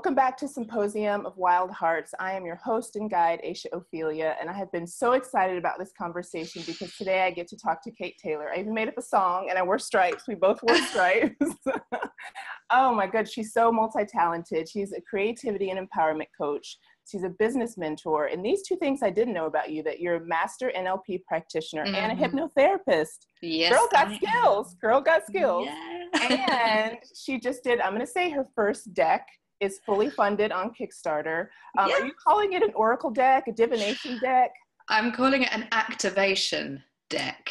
Welcome back to Symposium of Wild Hearts. I am your host and guide, Aisha Ophelia, and I have been so excited about this conversation because today I get to talk to Kate Taylor. I even made up a song, and I wore stripes. We both wore stripes. Oh my God, she's so multi-talented. She's a creativity and empowerment coach. She's a business mentor. And these two things I didn't know about you, that you're a master NLP practitioner and a hypnotherapist. Yes, Girl got skills. Girl got skills. Yeah. And she just did, I'm going to say her first deck is fully funded on Kickstarter. Are you calling it an oracle deck, a divination deck? I'm calling it an activation deck.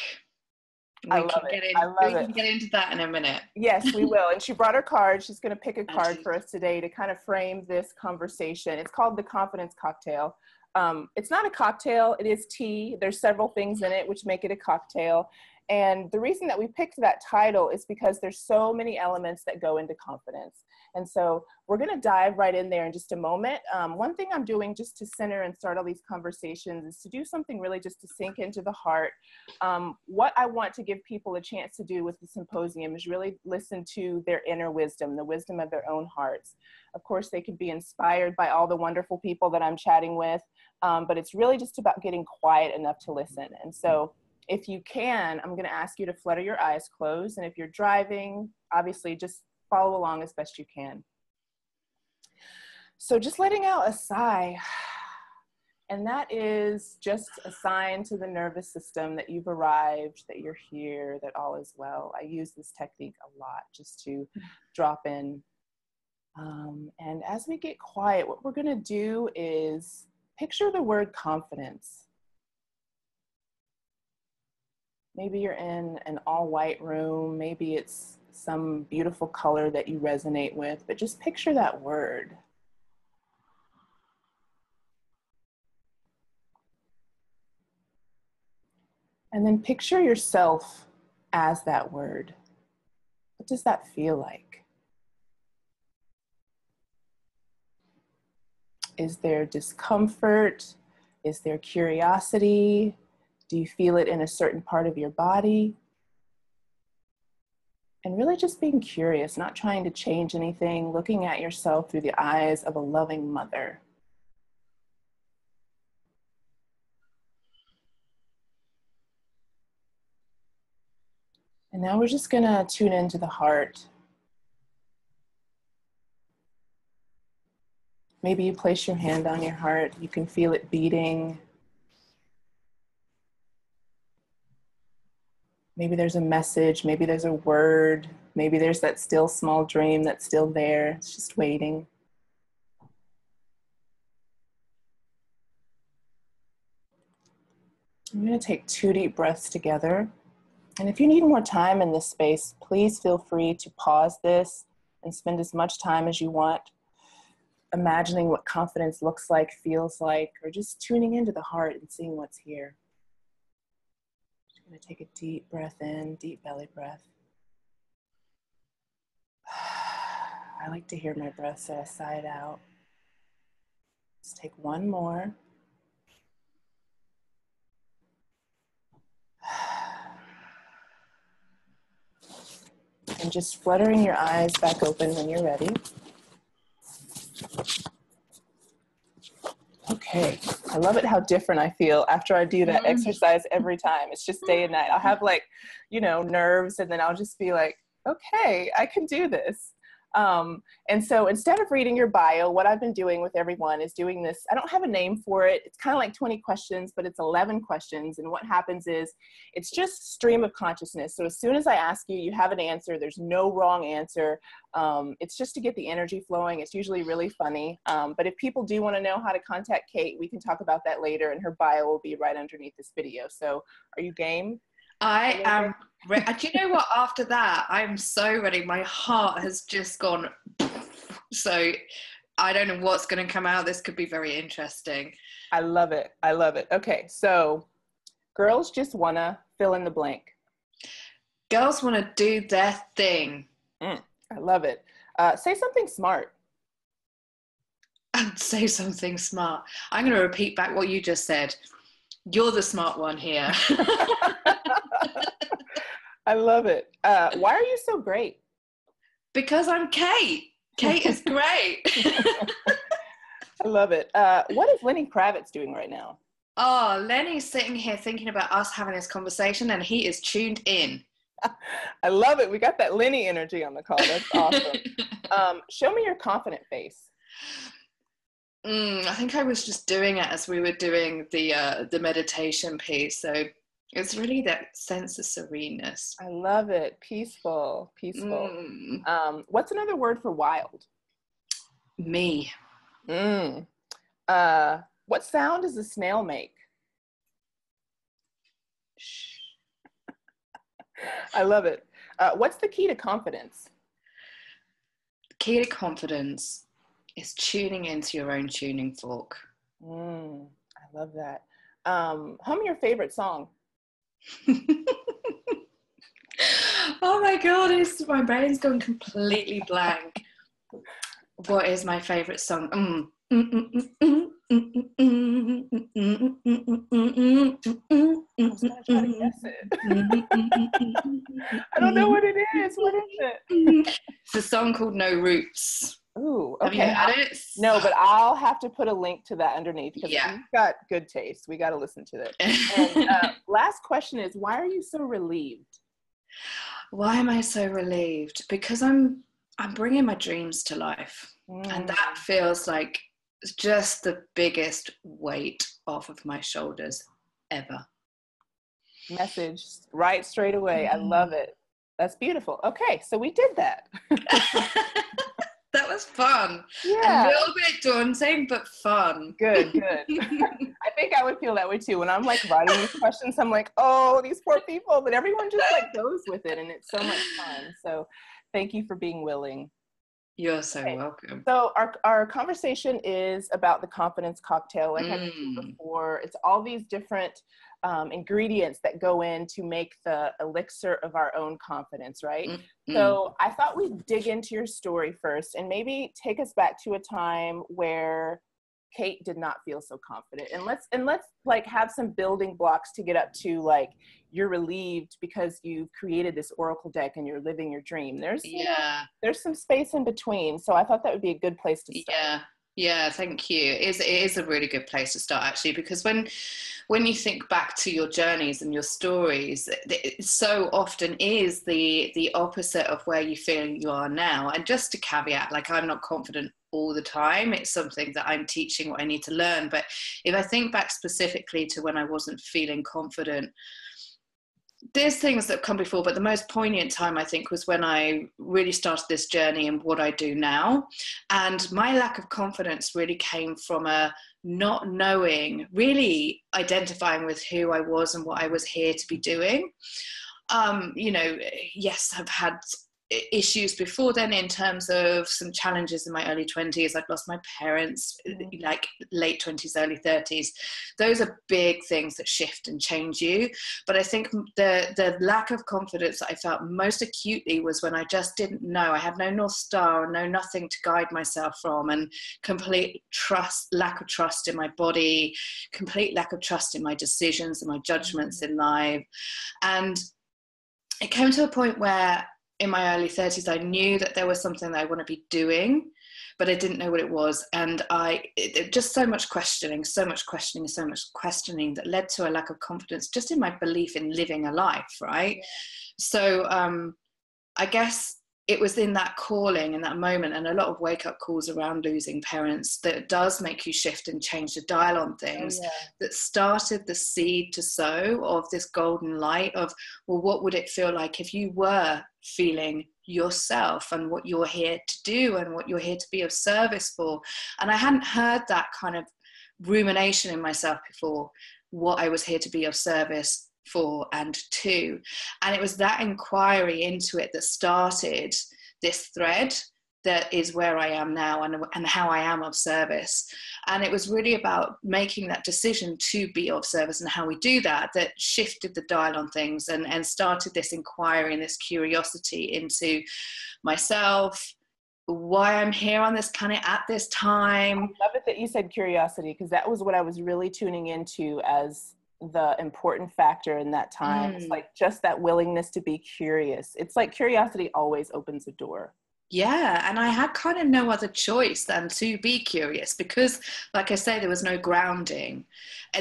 I love it. We can get into that in a minute. Yes, we will. And she brought her card. She's going to pick a card for us today to kind of frame this conversation. It's called the Confidence Cocktail. It's not a cocktail. It is tea. There's several things in it which make it a cocktail. And the reason that we picked that title is because there's so many elements that go into confidence. And so we're going to dive right in there in just a moment. One thing I'm doing just to center and start all these conversations is to do something really just to sink into the heart. What I want to give people a chance to do with the symposium is really listen to their inner wisdom, the wisdom of their own hearts. Of course, they can be inspired by all the wonderful people that I'm chatting with, but it's really just about getting quiet enough to listen. And so if you can, I'm going to ask you to flutter your eyes closed. And if you're driving, obviously just follow along as best you can. So just letting out a sigh. And that is just a sign to the nervous system that you've arrived, that you're here, that all is well. I use this technique a lot just to drop in. And as we get quiet, what we're going to do is picture the word confidence. Maybe you're in an all-white room. Maybe it's some beautiful color that you resonate with, but just picture that word. And then picture yourself as that word. What does that feel like? Is there discomfort? Is there curiosity? Do you feel it in a certain part of your body? And really just being curious, not trying to change anything, looking at yourself through the eyes of a loving mother. And now we're just going to tune into the heart. Maybe you place your hand on your heart. You can feel it beating. Maybe there's a message, maybe there's a word, maybe there's that still small dream that's still there. It's just waiting. I'm going to take 2 deep breaths together. And if you need more time in this space, please feel free to pause this and spend as much time as you want imagining what confidence looks like, feels like, or just tuning into the heart and seeing what's here. I'm going to take a deep breath in, deep belly breath. I like to hear my breath, so I sigh it out. Let's take one more. And just fluttering your eyes back open when you're ready. Okay, I love it how different I feel after I do that exercise every time. It's just day and night. I'll have nerves, and then I'll just be like, okay, I can do this. And so instead of reading your bio, what I've been doing with everyone is doing this. I don't have a name for it. It's kind of like 20 questions, but it's 11 questions. And what happens is it's just stream of consciousness. So as soon as I ask you, you have an answer. There's no wrong answer. It's just to get the energy flowing. It's usually really funny. But if people do want to know how to contact Kate, we can talk about that later. And her bio will be right underneath this video. So are you game? I am ready. Do you know what? After that, I'm so ready. My heart has just gone. So I don't know what's going to come out. This could be very interesting. I love it. I love it. Okay. So girls just want to fill in the blank. Girls want to do their thing. I love it. Say something smart. And say something smart. I'm going to repeat back what you just said. You're the smart one here. I love it. Why are you so great? Because I'm Kate. Kate is great. love it. What is Lenny Kravitz doing right now? Oh, Lenny's sitting here thinking about us having this conversation, and he is tuned in. I love it. We got that Lenny energy on the call. That's awesome. Show me your confident face. I think I was just doing it as we were doing the meditation piece. So it's really that sense of sereneness. I love it. Peaceful. What's another word for wild? Me. What sound does a snail make? I love it. What's the key to confidence? The key to confidence is tuning into your own tuning fork. I love that. Hum your favorite song. Oh my God, my brain's gone completely blank. What is my favorite song? I was gonna try to guess it. I don't know what it is. What is it? It's a song called No Roots. Ooh, okay. Have you had it? No, but I'll have to put a link to that underneath because Yeah. you've got good taste. We got to listen to it. And last question is, why are you so relieved? Why am I so relieved? Because I'm bringing my dreams to life. And that feels like just the biggest weight off of my shoulders ever. Message right straight away. I love it. That's beautiful. Okay, so we did that. That was fun. Yeah. A little bit daunting, but fun. Good. I think I would feel that way too. When I'm like writing these questions, I'm like, oh, these poor people, but everyone just like goes with it and it's so much fun. So thank you for being willing. You're so welcome. So our conversation is about the confidence cocktail. Like I mentioned before, it's all these different ingredients that go in to make the elixir of our own confidence, right? So I thought we'd dig into your story first and maybe take us back to a time where Kate did not feel so confident. And let's like have some building blocks to get up to like you're relieved because you've created this oracle deck and you're living your dream. There's there's some space in between. So I thought that would be a good place to start. Yeah, thank you. It is a really good place to start actually, because when you think back to your journeys and your stories, it so often is the opposite of where you feel you are now. And just to caveat, like I'm not confident all the time. It's something that I'm teaching what I need to learn. But if I think back specifically to when I wasn't feeling confident, there's things that come before, but the most poignant time I think was when I really started this journey and what I do now. And my lack of confidence really came from a not knowing, really identifying with who I was and what I was here to be doing. Yes, I've had issues before then in terms of some challenges in my early 20s. I'd lost my parents, like late 20s, early 30s. Those are big things that shift and change you. But I think the lack of confidence that I felt most acutely was when I just didn't know. I had no North Star, no nothing to guide myself from, and complete lack of trust in my body, complete lack of trust in my decisions and my judgments in life. And it came to a point where in my early 30s, I knew that there was something that I want to be doing, but I didn't know what it was. And just so much questioning that led to a lack of confidence just in my belief in living a life, right? Yeah. So I guess it was in that calling, in that moment, and a lot of wake-up calls around losing parents that does make you shift and change the dial on things, that started the seed to sow of this golden light of, well, what would it feel like if you were feeling yourself and what you're here to do and what you're here to be of service for? And I hadn't heard that kind of rumination in myself before, what I was here to be of service for and to. And it was that inquiry into it that started this thread that is where I am now and how I am of service. And it was really about making that decision to be of service and how we do that shifted the dial on things and started this inquiry and this curiosity into myself, why I'm here on this planet at this time. I love it that you said curiosity, because that was what I was really tuning into as the important factor in that time. It's like just that willingness to be curious. It's like curiosity always opens a door. Yeah, and I had kind of no other choice than to be curious because, like I say, there was no grounding.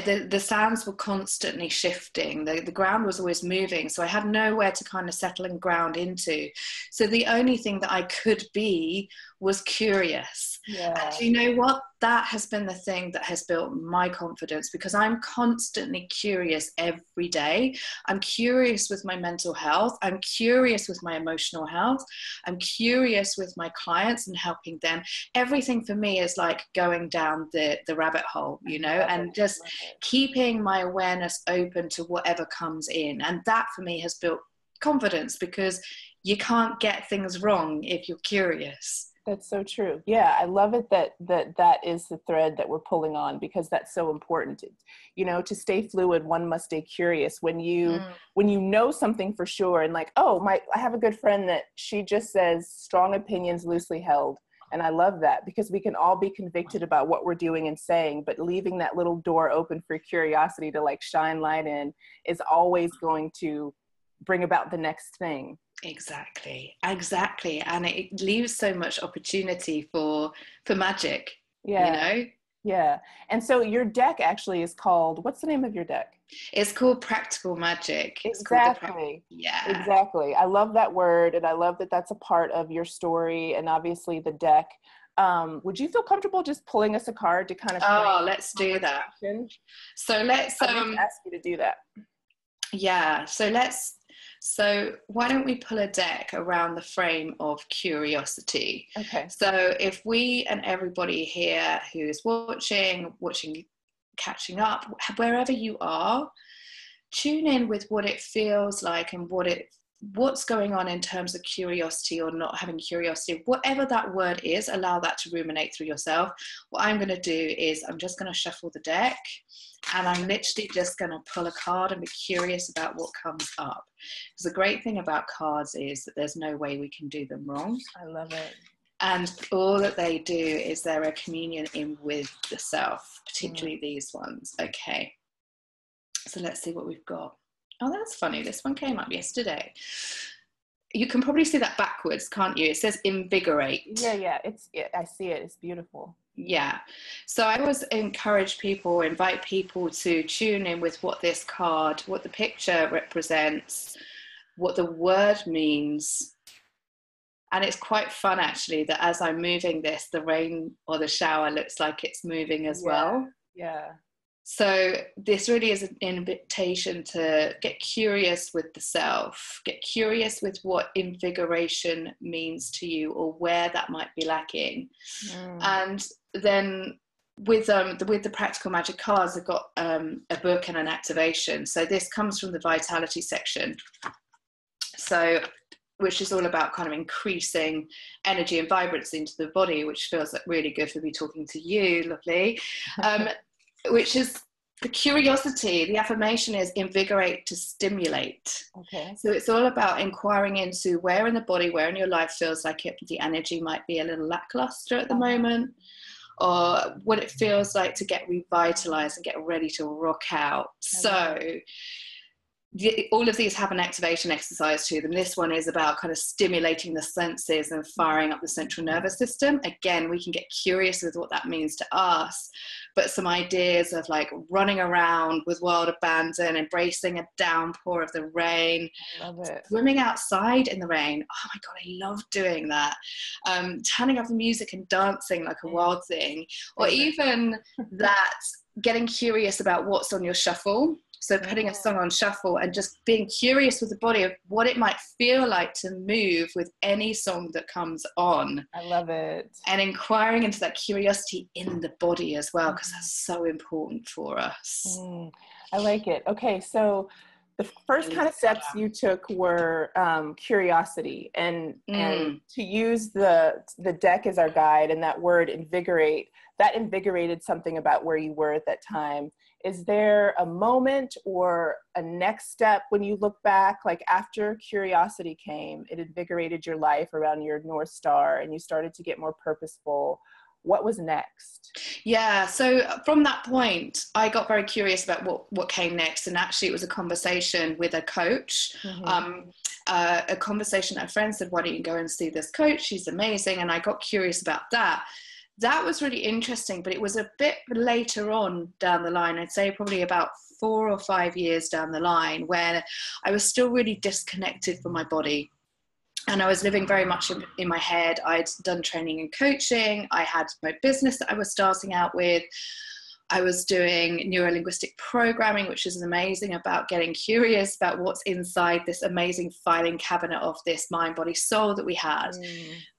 The sounds were constantly shifting. The ground was always moving, so I had nowhere to kind of settle and ground into. So the only thing that I could be was curious. Yeah. And you know what? That has been the thing that has built my confidence because I'm constantly curious every day. I'm curious with my mental health. I'm curious with my emotional health. I'm curious with my clients and helping them. Everything for me is like going down the rabbit hole, you know, and just keeping my awareness open to whatever comes in. And that for me has built confidence because you can't get things wrong if you're curious. That's so true. Yeah, I love it that is the thread that we're pulling on because that's so important. You know, to stay fluid, one must stay curious. When you know something for sure, and like, oh, I have a good friend that she just says strong opinions loosely held. And I love that because we can all be convicted about what we're doing and saying, but leaving that little door open for curiosity to like shine light in is always going to bring about the next thing. Exactly. And it leaves so much opportunity for magic. Yeah. You know? Yeah. And so your deck actually is called, what's the name of your deck? It's called Practical Magic. Exactly. Exactly. I love that word, and I love that that's a part of your story and obviously the deck. Would you feel comfortable just pulling us a card to kind of let's do that. So let's ask you to do that. Yeah. So why don't we pull a deck around the frame of curiosity? Okay. So if we and everybody here who's watching, catching up, wherever you are, tune in with what it feels like and what's going on in terms of curiosity or not having curiosity. Whatever that word is, allow that to ruminate through yourself. What I'm going to do is I'm just going to shuffle the deck and I'm literally just going to pull a card and be curious about what comes up. Because the great thing about cards is that there's no way we can do them wrong. I love it. And all that they do is they're a communion in with the self, particularly these ones. Okay. So let's see what we've got. Oh, that's funny. This one came up yesterday. You can probably see that backwards, can't you? It says invigorate. Yeah. I see it. It's beautiful. Yeah. So I always invite people to tune in with what this card, what the picture represents, what the word means. And it's quite fun, actually, that as I'm moving this, the rain or the shower looks like it's moving as well. Yeah. So this really is an invitation to get curious with the self, get curious with what invigoration means to you or where that might be lacking. And then with the Practical Magic cards, I've got a book and an activation. So this comes from the Vitality section. So which is all about kind of increasing energy and vibrancy into the body, which feels like really good for me talking to you, lovely. Which is the curiosity. The affirmation is invigorate to stimulate. Okay. So it's all about inquiring into where in the body, where in your life feels like the energy might be a little lackluster at the moment, or what it feels like to get revitalized and get ready to rock out. So all of these have an activation exercise to them. This one is about kind of stimulating the senses and firing up the central nervous system. Again, we can get curious with what that means to us, but some ideas of like running around with wild abandon, embracing a downpour of the rain, swimming outside in the rain. Oh my God, I love doing that. Turning up the music and dancing like a wild thing, or even that getting curious about what's on your shuffle. So putting a song on shuffle and just being curious with the body of what it might feel like to move with any song that comes on. I love it. And inquiring into that curiosity in the body as well, because that's so important for us. I like it. Okay, so the first kind of steps you took were curiosity and to use the deck as our guide, and that word invigorate, that invigorated something about where you were at that time. Is there a moment or a next step when you look back, like after curiosity came, it invigorated your life around your North Star and you started to get more purposeful? What was next? Yeah, so from that point, I got very curious about what came next. And actually, it was a conversation with a coach. a conversation that a friend said, why don't you go and see this coach? She's amazing. And I got curious about that. That was really interesting, but it was a bit later on down the line, I'd say probably about 4 or 5 years down the line, where I was still really disconnected from my body. And I was living very much in my head. I'd done training and coaching. I had my business that I was starting out with. I was doing neuro-linguistic programming, which is amazing, about getting curious about what's inside this amazing filing cabinet of this mind, body, soul that we had.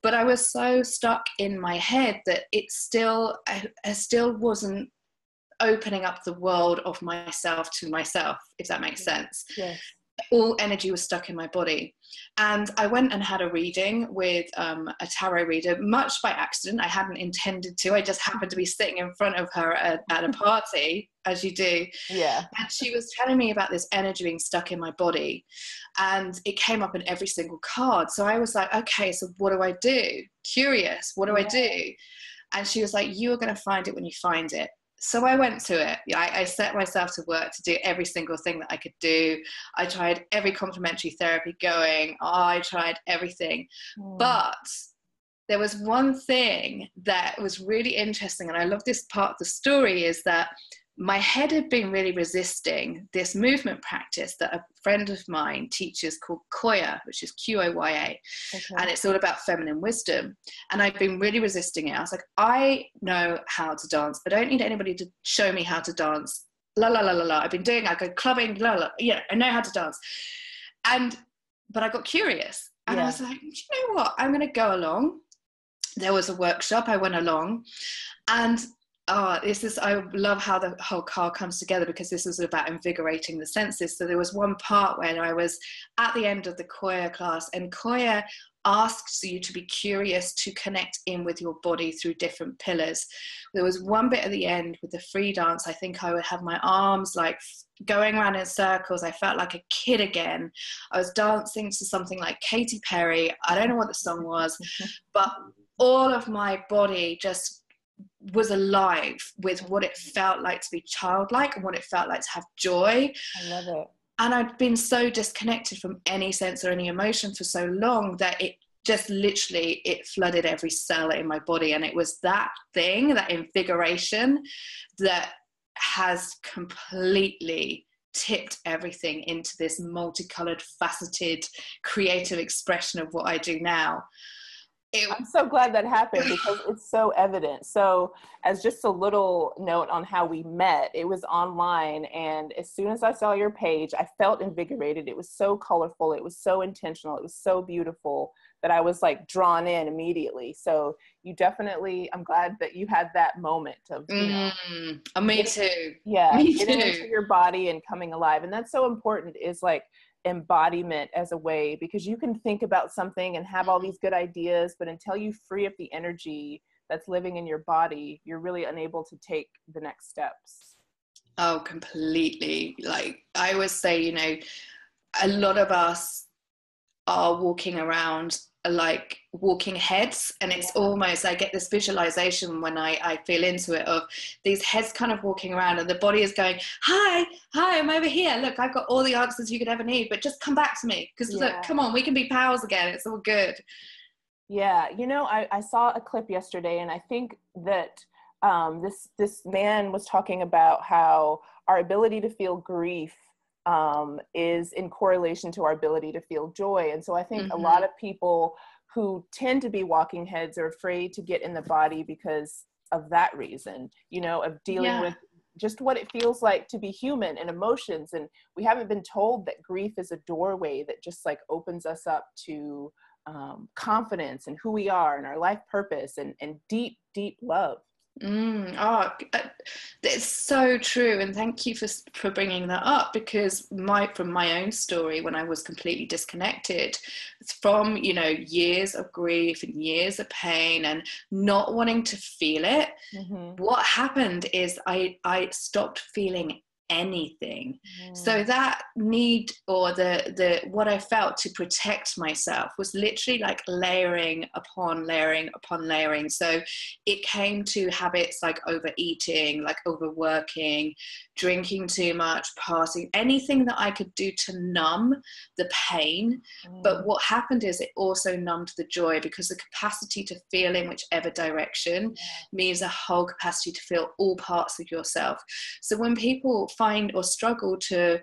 But I was so stuck in my head that I still wasn't opening up the world of myself to myself, if that makes sense. Yes. All energy was stuck in my body. And I went and had a reading with a tarot reader, much by accident. I hadn't intended to. I just happened to be sitting in front of her at a party, as you do. Yeah. And she was telling me about this energy being stuck in my body. And it came up in every single card. So I was like, okay, so what do I do? Curious, what do I do? And she was like, you are going to find it when you find it. So I went to it. I set myself to work to do every single thing that I could do. I tried every complementary therapy going. I tried everything. But there was one thing that was really interesting, and I love this part of the story, is that my head had been really resisting this movement practice that a friend of mine teaches called Koya, which is Qoya. Okay. And it's all about feminine wisdom. And I've been really resisting it. I was like, I know how to dance. I don't need anybody to show me how to dance. La, la, la, la, la. I've been doing, I go clubbing, la, la. Yeah, I know how to dance. But I got curious. And I was like, you know what? I'm going to go along. There was a workshop. I went along. And I love how the whole card comes together, because this was about invigorating the senses. So there was one part when I was at the end of the Koya class, and Koya asks you to be curious to connect in with your body through different pillars. There was one bit at the end with the free dance. I think I would have my arms like going around in circles. I felt like a kid again. I was dancing to something like Katy Perry. I don't know what the song was, but all of my body just was alive with what it felt like to be childlike and what it felt like to have joy. I love it. And I'd been so disconnected from any sense or any emotion for so long that it just literally, it flooded every cell in my body. And it was that thing, that invigoration, that has completely tipped everything into this multicolored, faceted, creative expression of what I do now. I'm so glad that happened, because it's so evident. So as just a little note on how we met, it was online. And as soon as I saw your page, I felt invigorated. It was so colorful. It was so intentional. It was so beautiful that I was like drawn in immediately. So you definitely, I'm glad that you had that moment of, you know, me too. Yeah. Me getting too. into your body and coming alive. And that's so important, is like embodiment as a way, because you can think about something and have all these good ideas, but until you free up the energy that's living in your body, you're really unable to take the next steps. Oh, completely. Like I always say, you know, a lot of us are walking around like walking heads, and it's almost, I get this visualization when I feel into it, of these heads kind of walking around, and the body is going, hi, I'm over here, look, I've got all the answers you could ever need, but just come back to me, because look, come on, we can be pals again, it's all good. Yeah, you know, I saw a clip yesterday, and I think that this man was talking about how our ability to feel grief is in correlation to our ability to feel joy. And so I think a lot of people who tend to be walking heads are afraid to get in the body because of that reason, you know, of dealing with just what it feels like to be human and emotions. And we haven't been told that grief is a doorway that just like opens us up to confidence and who we are and our life purpose and deep, deep love. It's so true, and thank you for bringing that up, because from my own story, when I was completely disconnected, it's from, you know, years of grief and years of pain and not wanting to feel it. What happened is I stopped feeling anything. So that need, or the what I felt to protect myself, was literally like layering upon layering upon layering. So it came to habits like overeating, like overworking, drinking too much, partying, anything that I could do to numb the pain. But what happened is it also numbed the joy, because the capacity to feel in whichever direction means a whole capacity to feel all parts of yourself. So when people find or struggle to,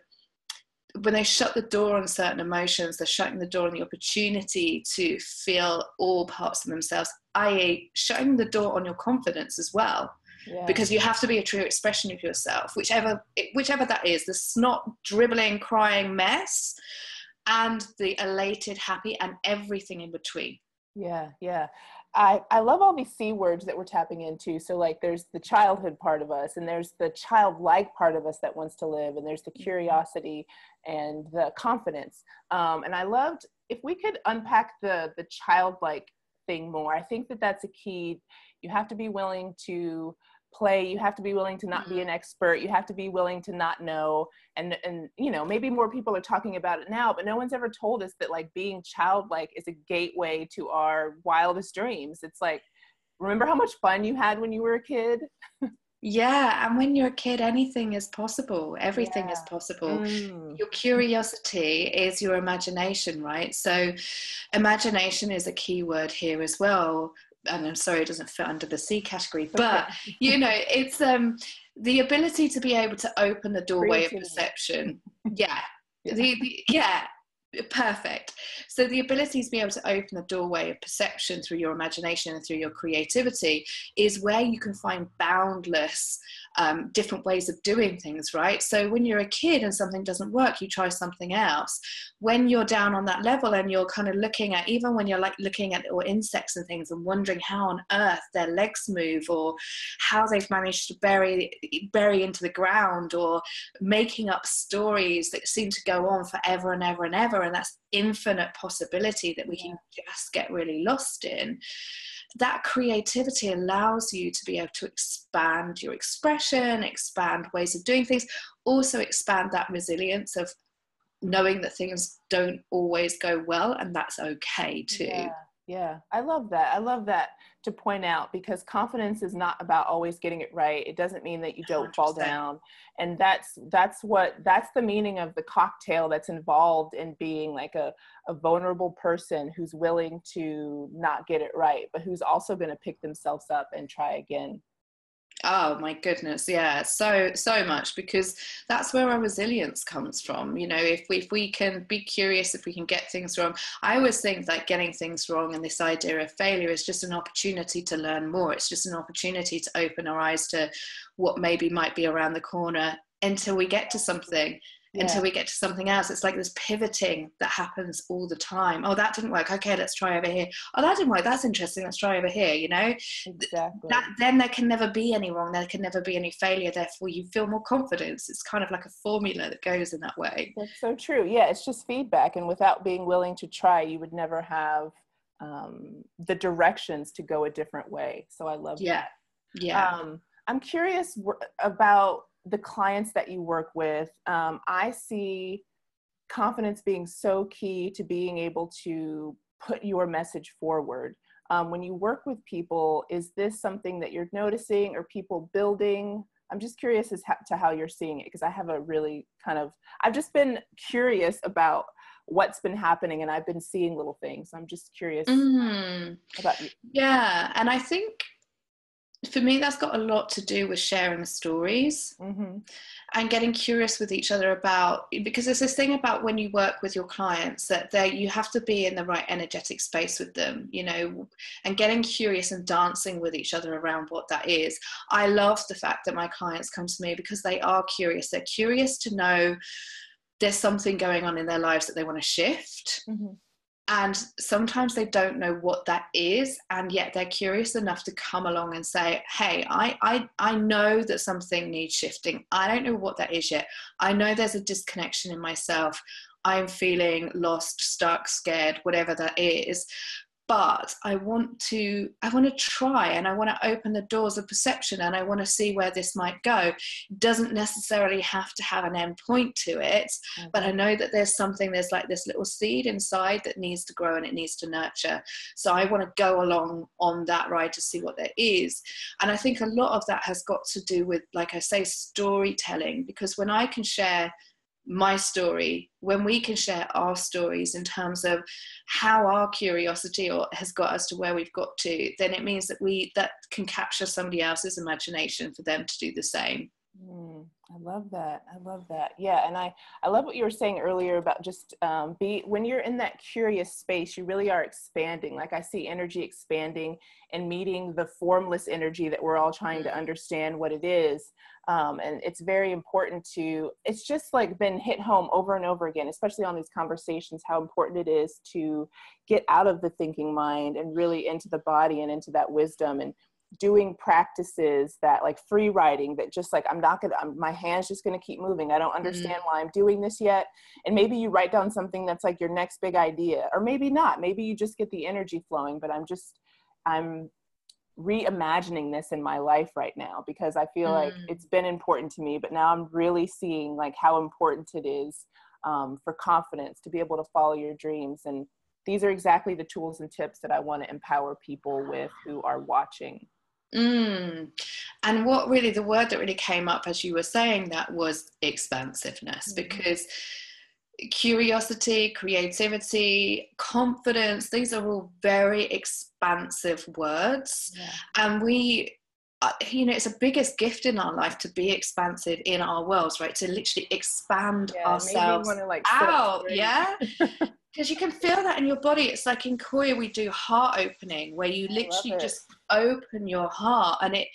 when they shut the door on certain emotions, they're shutting the door on the opportunity to feel all parts of themselves, i.e. shutting the door on your confidence as well. Yeah. Because you have to be a true expression of yourself, whichever that is, the snot, dribbling, crying mess, and the elated, happy, and everything in between. Yeah. I love all these C words that we're tapping into. So like there's the childhood part of us, and there's the childlike part of us that wants to live, and there's the curiosity and the confidence. And I loved, if we could unpack the childlike thing more. I think that that's a key. You have to be willing to play. You have to be willing to not be an expert. You have to be willing to not know. And you know, maybe more people are talking about it now, but no one's ever told us that like being childlike is a gateway to our wildest dreams. It's like, remember how much fun you had when you were a kid? Yeah, and when you're a kid, anything is possible. Everything is possible. Your curiosity is your imagination, right? So imagination is a key word here as well. And I'm sorry, it doesn't fit under the C category, but you know, it's the ability to be able to open the doorway of perception. Perfect. So the ability to be able to open the doorway of perception through your imagination and through your creativity is where you can find boundless different ways of doing things, right? So when you're a kid and something doesn't work, you try something else. When you're down on that level and you're kind of looking at, even when you're like looking at little insects and things and wondering how on earth their legs move, or how they've managed to bury into the ground, or making up stories that seem to go on forever and ever and ever, and that's infinite possibility that we can just get really lost in. That creativity allows you to be able to expand your expression, expand ways of doing things, also expand that resilience of knowing that things don't always go well, and that's okay too. Yeah. I love that to point out, because confidence is not about always getting it right. It doesn't mean that you don't 100%. Fall down. And that's the meaning of the cocktail that's involved in being like a vulnerable person who's willing to not get it right, but who's also going to pick themselves up and try again. Oh my goodness, yeah, so much, because that's where our resilience comes from. You know, if we can be curious, if we can get things wrong. I always think that getting things wrong and this idea of failure is just an opportunity to learn more. It's just an opportunity to open our eyes to what maybe might be around the corner until we get to something. Until we get to something else. It's like this pivoting that happens all the time. Oh, that didn't work. Okay, let's try over here. Oh, that didn't work. That's interesting. Let's try over here, you know? Exactly. Then there can never be any wrong. There can never be any failure. Therefore, you feel more confidence. It's kind of like a formula that goes in that way. That's so true. Yeah, it's just feedback. And without being willing to try, you would never have the directions to go a different way. So I love that. Yeah. I'm curious about the clients that you work with. I see confidence being so key to being able to put your message forward. When you work with people, is this something that you're noticing, or people building? I'm just curious as to how you're seeing it, because I have a really I've just been curious about what's been happening, and I've been seeing little things. I'm just curious about you. Yeah, and I think for me, that's got a lot to do with sharing stories and getting curious with each other about, because there's this thing about when you work with your clients that you have to be in the right energetic space with them, you know, and getting curious and dancing with each other around what that is. I love the fact that my clients come to me because they are curious. They're curious to know there's something going on in their lives that they want to shift. And sometimes they don't know what that is, and yet they're curious enough to come along and say, hey, I know that something needs shifting. I don't know what that is yet. I know there's a disconnection in myself. I'm feeling lost, stuck, scared, whatever that is. but I want to try, and I want to open the doors of perception, and I want to see where this might go. It doesn't necessarily have to have an end point to it, but I know that there's like this little seed inside that needs to grow and it needs to nurture. So I want to go along on that ride to see what there is. And I think a lot of that has got to do with, like I say, storytelling, because when I can share my story, when we can share our stories in terms of how our curiosity has got us to where we've got to, then it means that that can capture somebody else's imagination for them to do the same. I love that. I love that. Yeah. And I love what you were saying earlier about just when you're in that curious space, you really are expanding. Like I see energy expanding and meeting the formless energy that we're all trying to understand what it is. And it's very important it's just like been hit home over and over again, especially on these conversations, how important it is to get out of the thinking mind and really into the body and into that wisdom, and doing practices that like free writing, that just like, my hand's just going to keep moving. I don't understand why I'm doing this yet. And maybe you write down something that's like your next big idea, or maybe not. Maybe you just get the energy flowing, but I'm reimagining this in my life right now, because I feel like it's been important to me, but now I'm really seeing like how important it is for confidence to be able to follow your dreams. And these are exactly the tools and tips that I want to empower people with who are watching. And what really, the word that really came up as you were saying that was expansiveness, because curiosity, creativity, confidence, these are all very expansive words. And we, it's a biggest gift in our life to be expansive in our worlds, right? To literally expand ourselves out. Because you can feel that in your body. It's like in Koya, we do heart opening, where you literally just open your heart, and it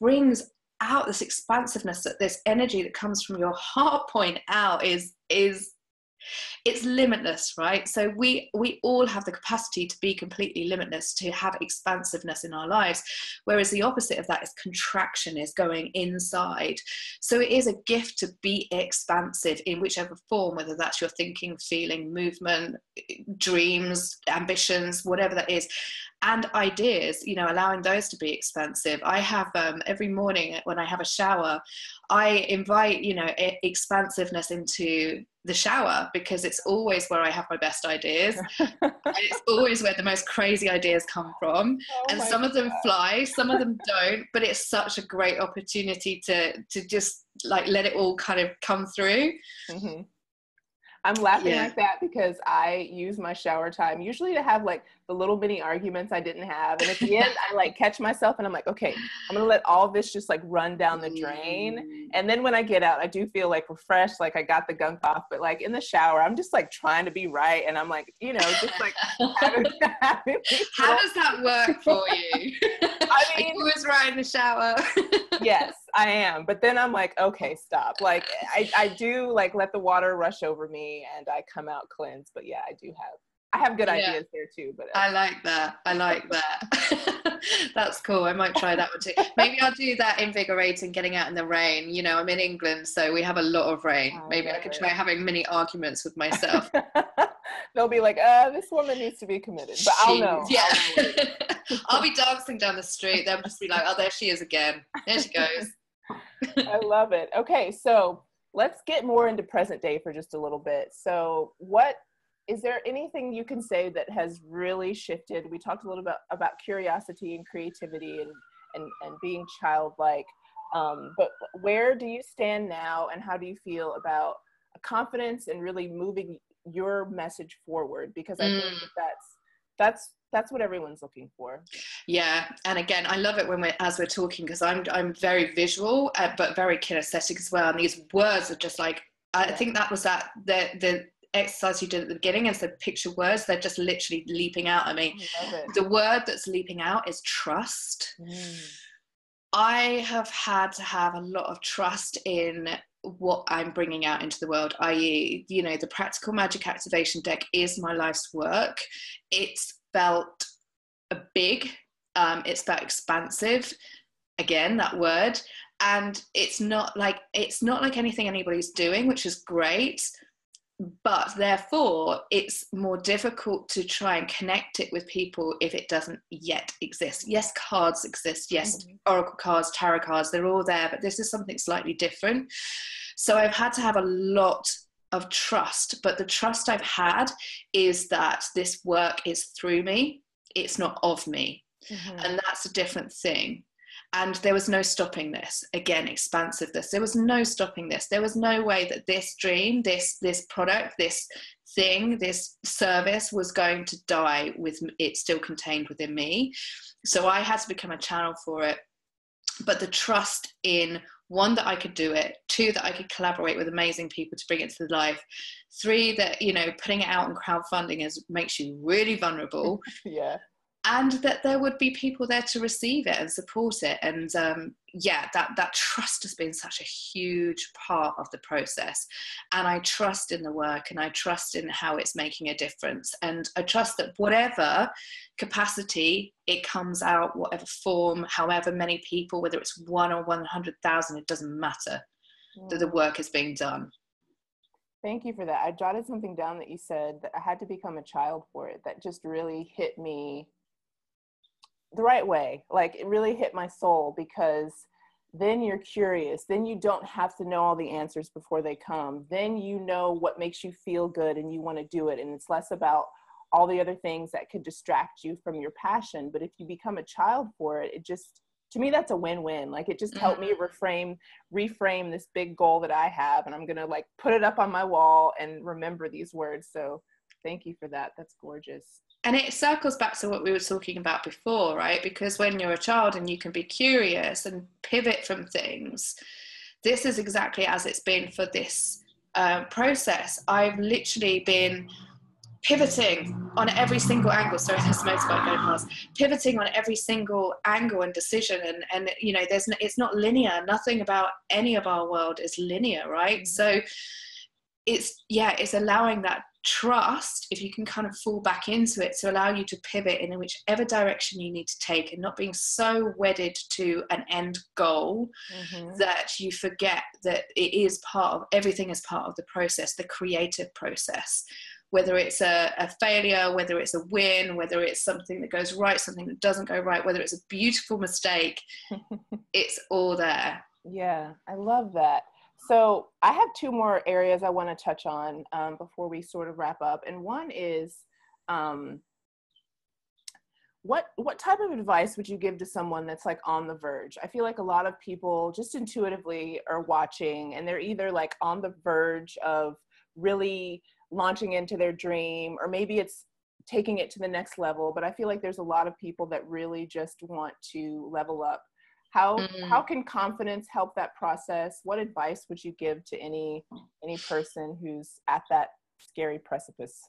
brings out this expansiveness, that this energy that comes from your heart point out it's limitless, right? So we all have the capacity to be completely limitless, to have expansiveness in our lives, whereas the opposite of that is contraction, is going inside. So it is a gift to be expansive in whichever form, whether that's your thinking, feeling, movement, dreams, ambitions, whatever that is, and ideas, allowing those to be expansive. I have every morning when I have a shower, I invite expansiveness into the shower, because it's always where I have my best ideas. And it's always where the most crazy ideas come from. And some of them fly, some of them don't, but it's such a great opportunity to just like let it all kind of come through. I'm laughing like that because I use my shower time usually to have like the little mini arguments I didn't have. And at the end, I like catch myself and I'm like, okay, I'm going to let all this just like run down the drain. And then when I get out, I do feel like refreshed, like I got the gunk off. But like in the shower, I'm just like trying to be right. And I'm like, just like having how does that work for you? I mean, you was right in the shower. Yes, I am. But then I'm like, okay, stop. Like I do like let the water rush over me and I come out cleansed. But yeah, I have good ideas there too. But I like that. That's cool. I might try that one too. Maybe I'll do that invigorating, getting out in the rain. I'm in England, so we have a lot of rain. Maybe I could try having mini arguments with myself. They'll be like, this woman needs to be committed. But I'll know. Yeah. I'll be dancing down the street. They'll just be like, oh, there she is again. There she goes. I love it. Okay, so let's get more into present day for just a little bit. So is there anything you can say that has really shifted? We talked a little bit about curiosity and creativity and being childlike. But where do you stand now, and how do you feel about confidence and really moving your message forward? Because I think that's what everyone's looking for. Yeah. And again, I love it as we're talking, because I'm very visual, but very kinesthetic as well. And these words are just like, I think that was the exercise you did at the beginning, and said picture words, they're just literally leaping out at me. The word that's leaping out is trust. I have had to have a lot of trust in what I'm bringing out into the world, i.e., the Practical Magic Activation Deck is my life's work. It's felt big, it's felt expansive, again, that word, and it's not like anything anybody's doing, which is great, but therefore it's more difficult to try and connect it with people if it doesn't yet exist. Yes, cards exist. Yes, oracle cards, tarot cards, they're all there, but this is something slightly different. So I've had to have a lot of trust, but the trust I've had is that this work is through me. It's not of me. And that's a different thing. And there was no stopping this. Again, expansiveness. There was no stopping this. There was no way that this dream, this product, this thing, this service was going to die with it still contained within me. So I had to become a channel for it. But the trust in, one, that I could do it, two, that I could collaborate with amazing people to bring it to life, three, that, you know, putting it out on crowdfunding makes you really vulnerable. Yeah. And that there would be people there to receive it and support it. And that trust has been such a huge part of the process. And I trust in the work, and I trust in how it's making a difference. And I trust that whatever capacity it comes out, whatever form, however many people, whether it's 1 or 100,000, it doesn't matter, that the work is being done. Thank you for that. I jotted something down that you said, that I had to become a child for it. That just really hit me the right way. Like, it really hit my soul, because then you're curious. Then you don't have to know all the answers before they come. Then you know what makes you feel good and you want to do it. And it's less about all the other things that could distract you from your passion. But if you become a child for it, it just, to me, that's a win-win. Like, it just helped me reframe this big goal that I have. And I'm going to like put it up on my wall and remember these words. So thank you for that. That's gorgeous. And it circles back to what we were talking about before, right? Because when you're a child and you can be curious and pivot from things, this is exactly as it's been for this process. I've literally been pivoting on every single angle. Sorry, there's a motorbike going past. Pivoting on every single angle and decision. And you know, it's not linear. Nothing about any of our world is linear, right? So it's allowing that trust, if you can kind of fall back into it, to allow you to pivot in whichever direction you need to take, and not being so wedded to an end goal that you forget that it is part of, everything is part of the process, the creative process. Whether it's a failure, whether it's a win, whether it's something that goes right, something that doesn't go right, whether it's a beautiful mistake, it's all there. Yeah, I love that. So I have two more areas I want to touch on before we sort of wrap up. And one is, what type of advice would you give to someone that's like on the verge? I feel like a lot of people just intuitively are watching, and they're either like on the verge of really launching into their dream, or maybe it's taking it to the next level. But I feel like there's a lot of people that really just want to level up. How can confidence help that process? What advice would you give to any person who's at that scary precipice?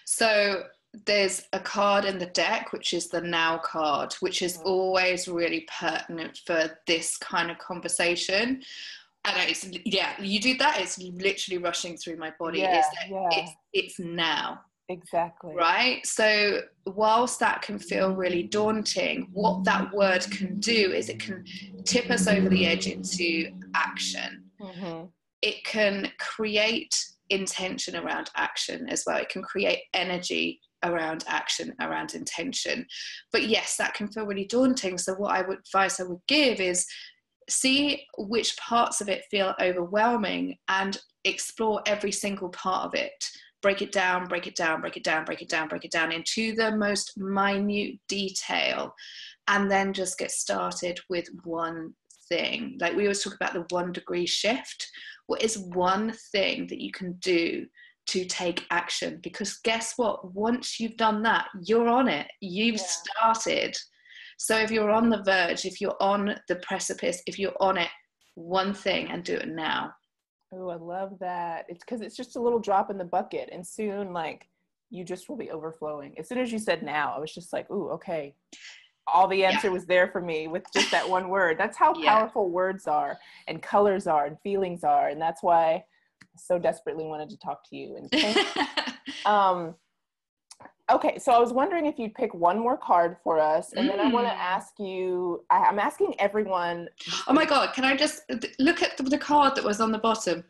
So there's a card in the deck, which is the Now card, which is always really pertinent for this kind of conversation. And it's, you do that, it's literally rushing through my body. It's now. Exactly. Right? So whilst that can feel really daunting, what that word can do is it can tip us over the edge into action. It can create intention around action as well. It can create energy around action, around intention. But yes, that can feel really daunting. So what advice I would give is, see which parts of it feel overwhelming and explore every single part of it. Break it down, break it down, break it down, break it down, break it down into the most minute detail, and then just get started with one thing. Like we always talk about the 1 degree shift. What is one thing that you can do to take action? Because guess what? Once you've done that, you're on it. You've started. So if you're on the verge, if you're on the precipice, if you're on it, one thing, and do it now. Oh, I love that. It's because it's just a little drop in the bucket, and soon, like, you just will be overflowing. As soon as you said now, I was just like, ooh, okay. All the answer was there for me with just that one word. That's how powerful words are, and colors are, and feelings are. And that's why I so desperately wanted to talk to you. And okay, so I was wondering if you'd pick one more card for us, and then I want to ask you, I'm asking everyone. Oh my God, can I just look at the card that was on the bottom?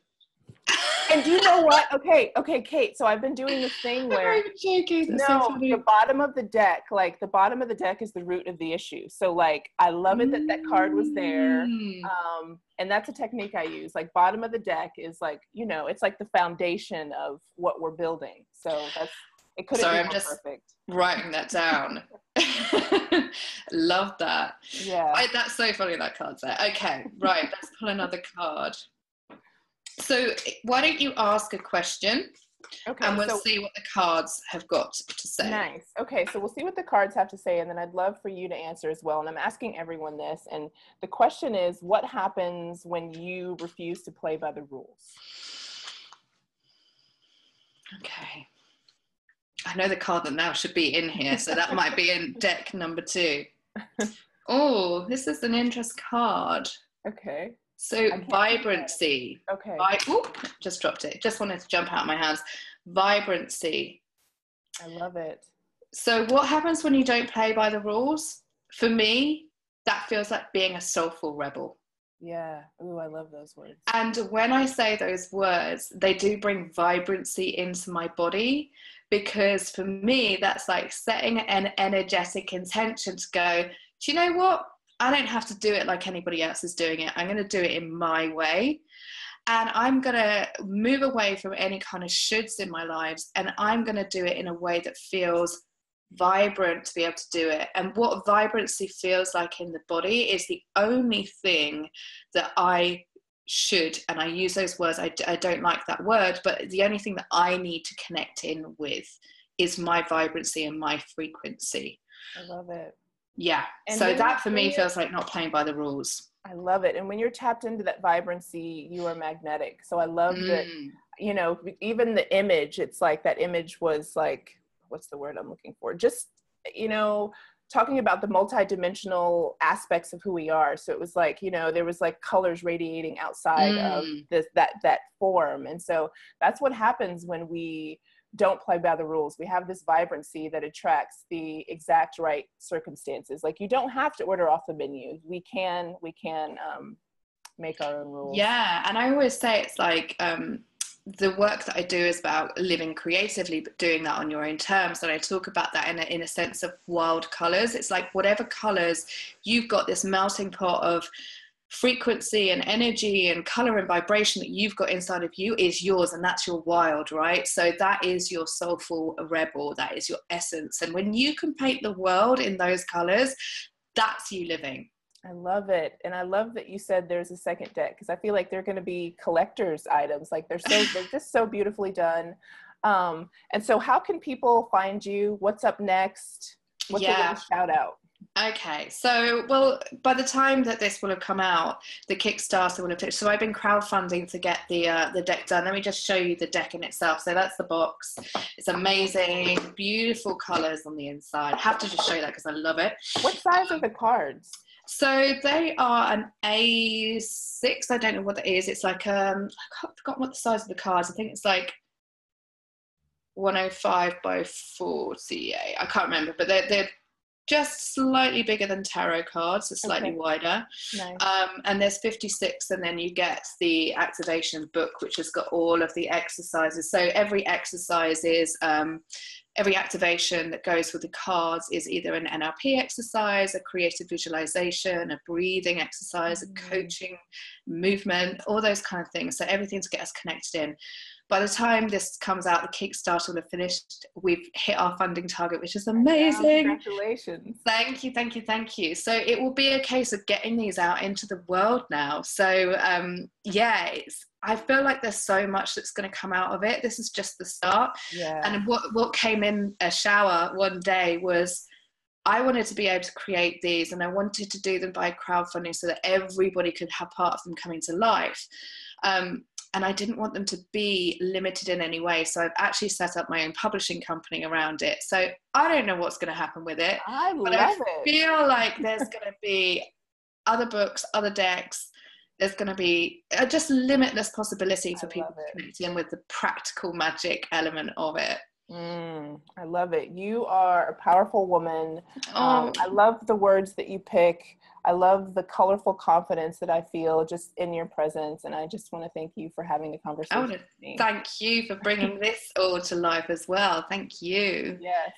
And do you know what? Okay, Kate. So I've been doing this thing where, I'm not even joking. That's so funny. the bottom of the deck, like the bottom of the deck is the root of the issue. So like, I love it that that card was there. And that's a technique I use. Like bottom of the deck is like, you know, it's like the foundation of what we're building. So that's, it couldn't Sorry, be I'm more just perfect. writing that down. Love that. Yeah. That's so funny, that card's there. Okay, right, let's pull another card. So why don't you ask a question, Okay, and we'll so see what the cards have got to say. nice. Okay, so we'll see what the cards have to say, and then I'd love for you to answer as well. And I'm asking everyone this, and the question is, what happens when you refuse to play by the rules? Okay. I know the card that now should be in here, so that might be in deck number 2. Oh, this is an interest card. Okay. So vibrancy. Okay. Just dropped it. Just wanted to jump out of my hands. Vibrancy. I love it. So what happens when you don't play by the rules? For me, that feels like being a soulful rebel. Yeah. Ooh, I love those words. And when I say those words, they do bring vibrancy into my body, because for me, that's like setting an energetic intention to go, do you know what? I don't have to do it like anybody else is doing it. I'm going to do it in my way. And I'm going to move away from any kind of shoulds in my lives. And I'm going to do it in a way that feels vibrant to be able to do it. And what vibrancy feels like in the body is the only thing that I should, and I use those words, I don't like that word, but the only thing that I need to connect in with is my vibrancy and my frequency. I love it. Yeah. And so that for me feels like not playing by the rules. I love it. And when you're tapped into that vibrancy, you are magnetic. So I love that, you know, even the image, it's like that image was like, what's the word I'm looking for? Just, you know, talking about the multidimensional aspects of who we are. So it was like, you know, there was like colors radiating outside of this, that form. And so that's what happens when we don't play by the rules. We have this vibrancy that attracts the exact right circumstances. Like you don't have to order off the menu. We can make our own rules. Yeah. And I always say it's like, the work that I do is about living creatively, but doing that on your own terms. And I talk about that in a sense of wild colors. It's like whatever colors, you've got this melting pot of frequency and energy and color and vibration that you've got inside of you is yours, and that's your wild, right? So that is your soulful rebel, that is your essence. And when you can paint the world in those colors, that's you living. I love it. And I love that you said there's a second deck, because I feel like they're going to be collector's items. Like they're just so beautifully done. And so how can people find you? What's up next? What's a little shout out? Okay, so, well, by the time that this will have come out, the Kickstarter will have finished. So I've been crowdfunding to get the deck done. Let me just show you the deck in itself. So that's the box. It's amazing, beautiful colors on the inside. I have to just show you that because I love it. What size are the cards? So they are an A6. I don't know what that is. It's like, I forgot what the size of the cards. I think it's like 105 by 48. I can't remember, but they're just slightly bigger than tarot cards, so slightly wider. Nice. And there's 56, and then you get the activation book, which has got all of the exercises. So every exercise is, every activation that goes with the cards is either an NLP exercise, a creative visualization, a breathing exercise, a coaching movement, all those kind of things. So everything to get us connected in. By the time this comes out, the Kickstarter will have finished. We've hit our funding target, which is amazing. Congratulations. Thank you, thank you, thank you. So it will be a case of getting these out into the world now. So yeah, I feel like there's so much that's going to come out of it. This is just the start. Yeah. And what came in a shower one day was, I wanted to be able to create these, and I wanted to do them by crowdfunding so that everybody could have part of them coming to life. And I didn't want them to be limited in any way. So I've actually set up my own publishing company around it. So I don't know what's going to happen with it. I feel like there's going to be other books, other decks. There's going to be just limitless possibility for people to connect in with the practical magic element of it. I love it. You are a powerful woman. I love the words that you pick. I love the colorful confidence that I feel just in your presence. And I just want to thank you for having the conversation with me. Thank you for bringing this all to life as well. Thank you. Yes.